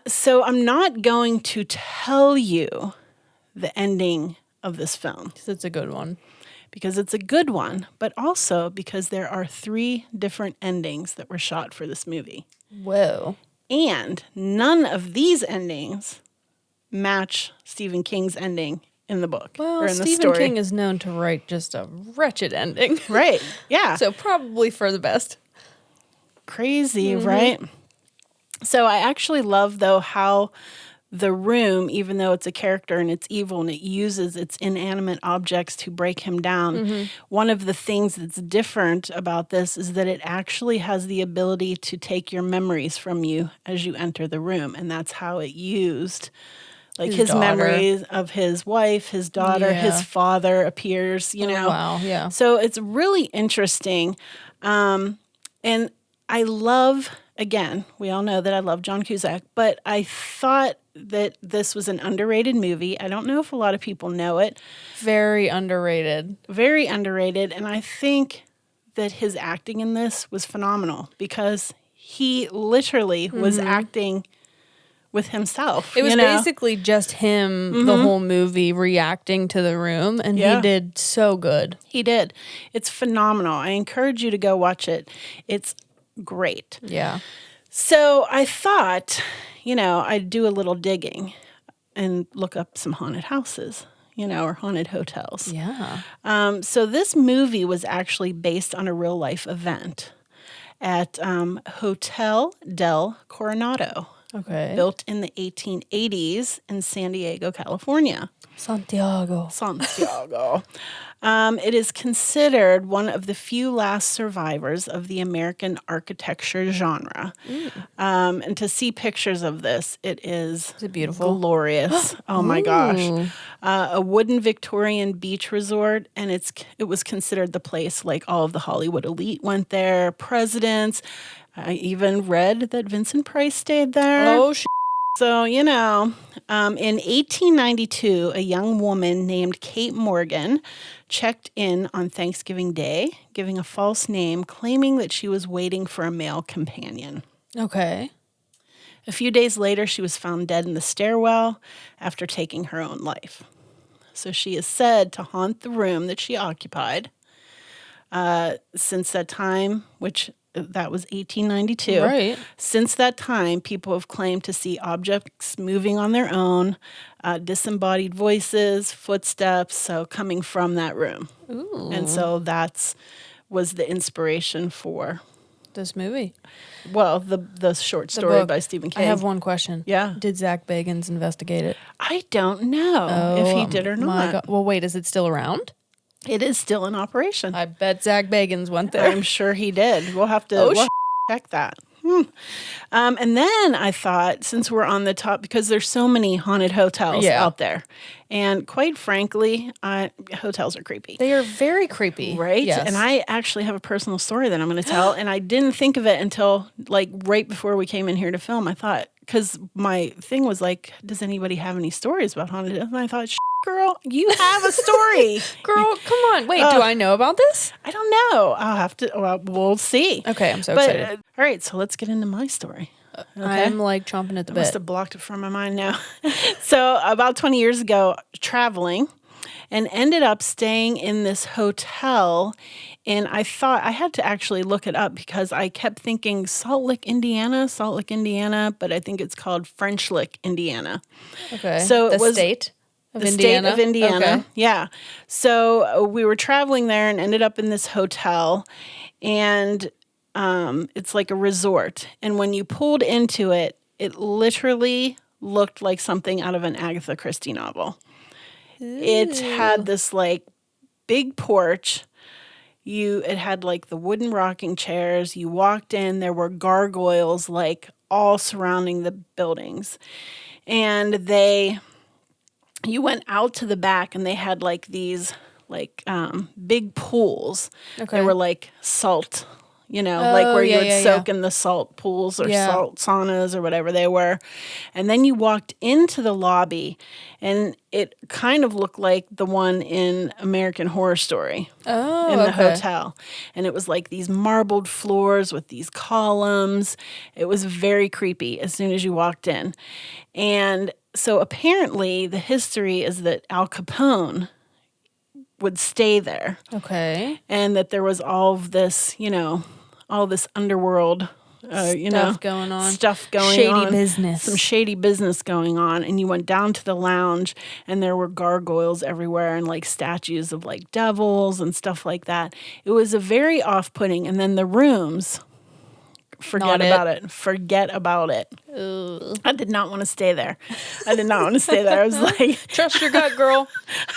So I'm not going to tell you the ending of this film. It's a good one. because it's a good one, but also because there are 3 different endings that were shot for this movie. Whoa. And none of these endings match Stephen King's ending in the book Well, or in the Stephen story. King is known to write just a wretched ending. Right. Yeah. So probably for the best. Crazy, right? So I actually love, though, how the room, even though it's a character and it's evil and it uses its inanimate objects to break him down, one of the things that's different about this is that it actually has the ability to take your memories from you as you enter the room. And that's how it used like his daughter. memories of his wife, his daughter, Yeah. his father appears, you know. Wow, yeah. So it's really interesting. And I love, again, we all know that I love John Cusack, but I thought that this was an underrated movie. I don't know if a lot of people know it. Very underrated. Very underrated. And I think that his acting in this was phenomenal because he literally was acting with himself. It was you know? basically just him the whole movie reacting to the room, and Yeah. he did so good. He did. It's phenomenal. I encourage you to go watch it. It's great. Yeah. So I thought, you know, I'd do a little digging and look up some haunted houses, you know, or haunted hotels. Yeah. So this movie was actually based on a real life event at Hotel del Coronado, Okay. built in the 1880s in San Diego, California. Santiago. Santiago. It is considered one of the few last survivors of the American architecture genre. And to see pictures of this, it is it beautiful? glorious. Oh my gosh. A wooden Victorian beach resort, and it was considered the place like all of the Hollywood elite went there, presidents. I even read that Vincent Price stayed there. Oh, So, you know, in 1892, a young woman named Kate Morgan checked in on Thanksgiving Day, giving a false name, claiming that she was waiting for a male companion. okay. A few days later, she was found dead in the stairwell after taking her own life. So she is said to haunt the room that she occupied since that time, which that was 1892. Right. Since that time, people have claimed to see objects moving on their own, disembodied voices, footsteps, so coming from that room. Ooh. And so was the inspiration for, This movie. well, the short story book. by Stephen King. I have one question. Yeah. Did Zach Bagans investigate it? I don't know if he did or My not. God. Well, wait, is it still around? It is still in operation. I bet Zach Bagans went there. I'm sure he did. We'll have to check that. And then I thought, since we're on the top, because there's so many haunted hotels out there, and quite frankly, hotels are creepy. They are very creepy. Right? Yes. And I actually have a personal story that I'm going to tell, and I didn't think of it until like right before we came in here to film. I thought, because my thing was like, does anybody have any stories about haunted hotels? And I thought, girl, you have a story. Girl, come on. Wait, do I know about this? I don't know. I'll have to, we'll see. Okay, I'm so excited. All right, so let's get into my story. Okay. I'm like chomping at the I must bit. have blocked it from my mind now. So about 20 years ago, traveling, and ended up staying in this hotel. And I thought I had to actually look it up because I kept thinking Salt Lick, Indiana, but I think it's called French Lick, Indiana. Okay. So it was state of the Indiana. state of Indiana. Okay. Yeah. So we were traveling there and ended up in this hotel, and it's like a resort. And when you pulled into it, it literally looked like something out of an Agatha Christie novel. Ooh. It had this like big porch. It had like the wooden rocking chairs. You walked in, there were gargoyles like all surrounding the buildings. And you went out to the back and they had like these like big pools. Okay. They were like salt, like where you would soak in the salt pools or salt saunas or whatever they were. And then you walked into the lobby and it kind of looked like the one in American Horror Story in the hotel. And it was like these marbled floors with these columns. It was very creepy as soon as you walked in. And so apparently the history is that Al Capone would stay there. Okay. And that there was all of this, all this underworld, Stuff going on. Stuff going Shady on. business. Some shady business going on. And you went down to the lounge and there were gargoyles everywhere and like statues of like devils and stuff like that. It was a very off-putting. And then the rooms, forget about it. Ugh. I did not want to stay there. I was like, Trust your gut, girl.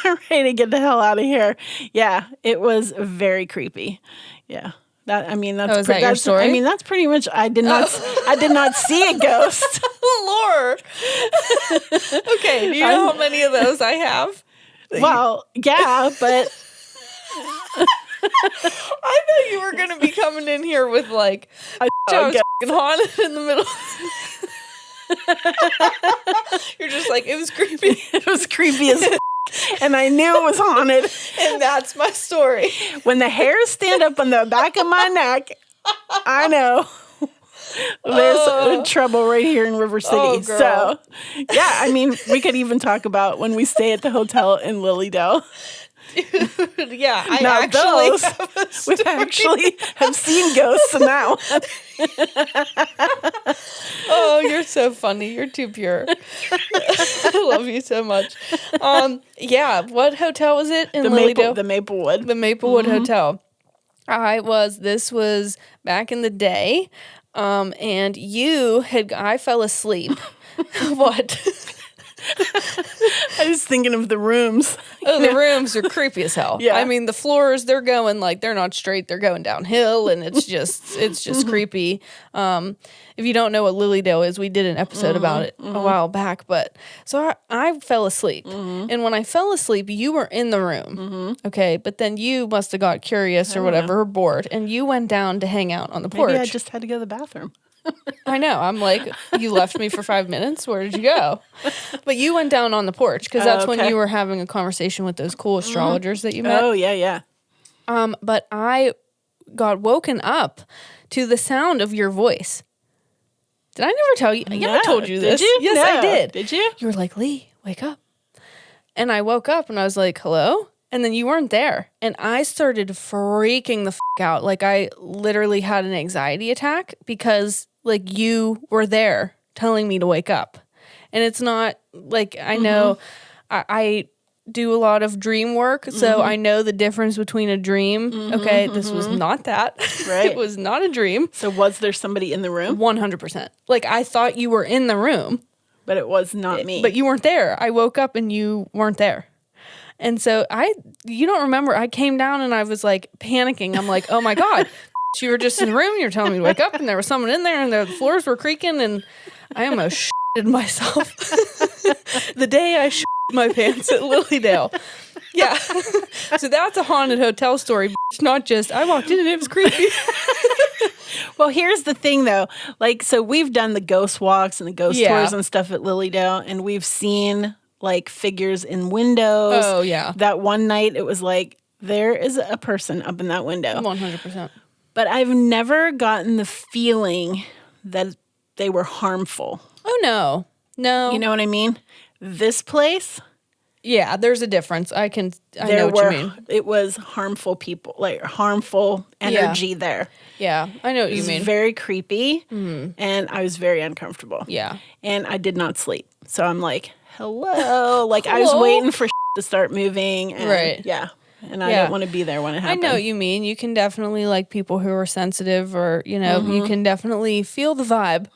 I'm ready to get the hell out of here. Yeah, it was very creepy. Yeah. That's is that your story? That's pretty much. I did not see a ghost. Lord. Okay, do you know how many of those I have? Well, yeah, but I thought you were going to be coming in here with like, I was fucking haunted in the middle. You're just like, it was creepy. It was creepy as and I knew it was haunted. And that's my story. When the hairs stand up on the back of my neck, I know there's trouble right here in River City. So, yeah, we could even talk about when we stay at the hotel in Lilydale. Dude, yeah, we actually have seen ghosts in that one. Oh, you're so funny. You're too pure. I love you so much. Yeah, what hotel was it in Lilydale? The Maplewood. The Maplewood Hotel. This was back in the day, and I fell asleep. What? I was thinking of the rooms. Oh, the rooms are creepy as hell. Yeah. The floors, they're going like, they're not straight, they're going downhill, and it's just creepy. If you don't know what Lilydale is, we did an episode about it a while back, but so I fell asleep. And when I fell asleep, you were in the room. Okay, but then you must have got curious or whatever, or bored, and you went down to hang out on the porch. Maybe I just had to go to the bathroom. I know. I'm like, you left me for 5 minutes? Where did you go? But you went down on the porch because that's when you were having a conversation with those cool astrologers that you met. Oh, yeah. But I got woken up to the sound of your voice. Did I never tell you? I never told you this. Did you? Yes, No. I did. Did you? You were like, Leigh, wake up. And I woke up and I was like, hello? And then you weren't there. And I started freaking the out. Like I literally had an anxiety attack because like you were there telling me to wake up. And it's not like, I know I do a lot of dream work. So I know the difference between a dream. Okay. This was not that. Right. It was not a dream. So was there somebody in the room? 100%. Like I thought you were in the room. But it was not me. But you weren't there. I woke up and you weren't there. And so you don't remember, I came down and I was like panicking. I'm like, oh my God, you were just in the room. You're telling me to wake up and there was someone in there and the floors were creaking and I almost shitted myself the day I shit my pants at Lilydale. Yeah. So that's a haunted hotel story. It's not just, I walked in and it was creepy. Well, here's the thing though. Like, so we've done the ghost walks and the ghost tours and stuff at Lilydale and we've seen like figures in windows. Oh, yeah. That one night it was like, there is a person up in that window. 100%. But I've never gotten the feeling that they were harmful. Oh, no. No. You know what I mean? This place. Yeah, there's a difference. I know what you mean. It was harmful people, like harmful energy there. Yeah, I know what you mean. It was very creepy and I was very uncomfortable. Yeah. And I did not sleep. So I'm like, hello. Like I was waiting for to start moving. And, right. Yeah. And I didn't want to be there when it happened. I know what you mean. You can definitely, like, people who are sensitive or, you can definitely feel the vibe.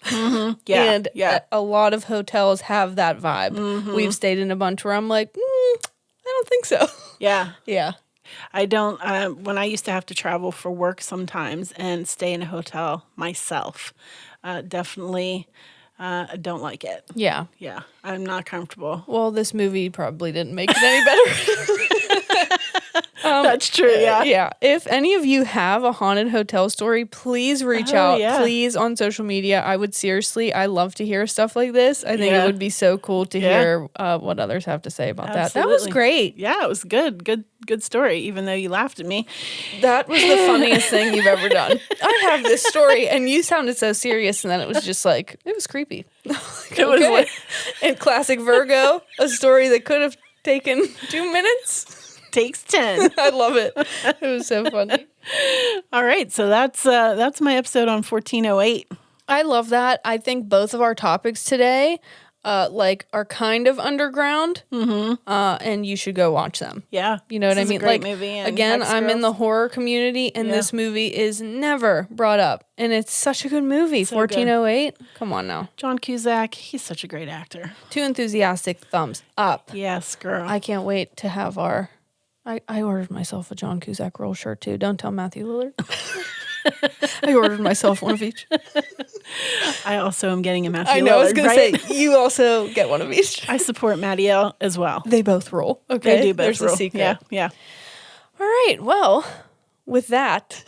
Yeah. And a lot of hotels have that vibe. We've stayed in a bunch where I'm like, I don't think so. Yeah. Yeah. I don't, when I used to have to travel for work sometimes and stay in a hotel myself, definitely don't like it. Yeah. Yeah. I'm not comfortable. Well, this movie probably didn't make it any better. That's true, yeah. Yeah. If any of you have a haunted hotel story, please reach out. Yeah. Please on social media. I love to hear stuff like this. I think it would be so cool to hear what others have to say about that. That was great. Yeah, it was good. Good story, even though you laughed at me. That was the funniest thing you've ever done. I have this story, and you sounded so serious, and then it was just like, it was creepy. It was like, in classic Virgo, a story that could have taken 2 minutes takes 10. I love it. It was so funny. All right, so that's my episode on 1408. I love that. I think both of our topics today, are kind of underground, and you should go watch them. Yeah, You know what I mean? This is a great movie. And again, Hex I'm in the Girls. horror community, and this movie is never brought up, and it's such a good movie. So good. 1408. Come on now. John Cusack. He's such a great actor. 2 enthusiastic thumbs up. Yes, girl. I can't wait to have our. I ordered myself a John Cusack roll shirt too. Don't tell Matthew Lillard. I ordered myself one of each. I also am getting a Matthew I know. I was Lillard, going right? to say you also get one of each. I support Maddie L as well. They both roll. Okay, They do both There's rule. a secret. Yeah, yeah. All right. Well, with that,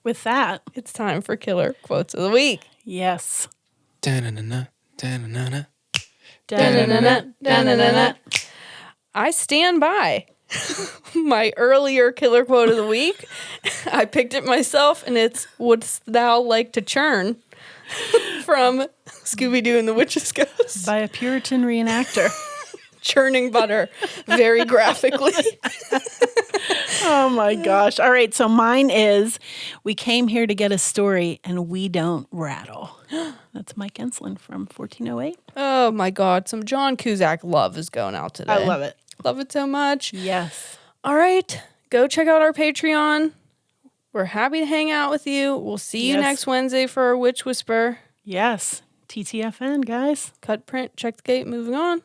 With that, it's time for killer quotes of the week. yes. Da-na-na-na, da-na-na-na. Da-na-na-na, da-na-na-na. I stand by my earlier killer quote of the week. I picked it myself, and it's "Wouldst thou like to churn?" from Scooby-Doo and the Witch's Ghost. By a Puritan reenactor. Churning butter very graphically. Oh my gosh. All right, so mine is, we came here to get a story and we don't rattle. That's Mike Enslin from 1408. Oh my God. Some John Cusack love is going out today. I love it. Love it so much. Yes. All right. Go check out our Patreon. We're happy to hang out with you. We'll see you Yes. next Wednesday for our Witch Whisper. Yes. TTFN, guys. Cut, print, check the gate, moving on.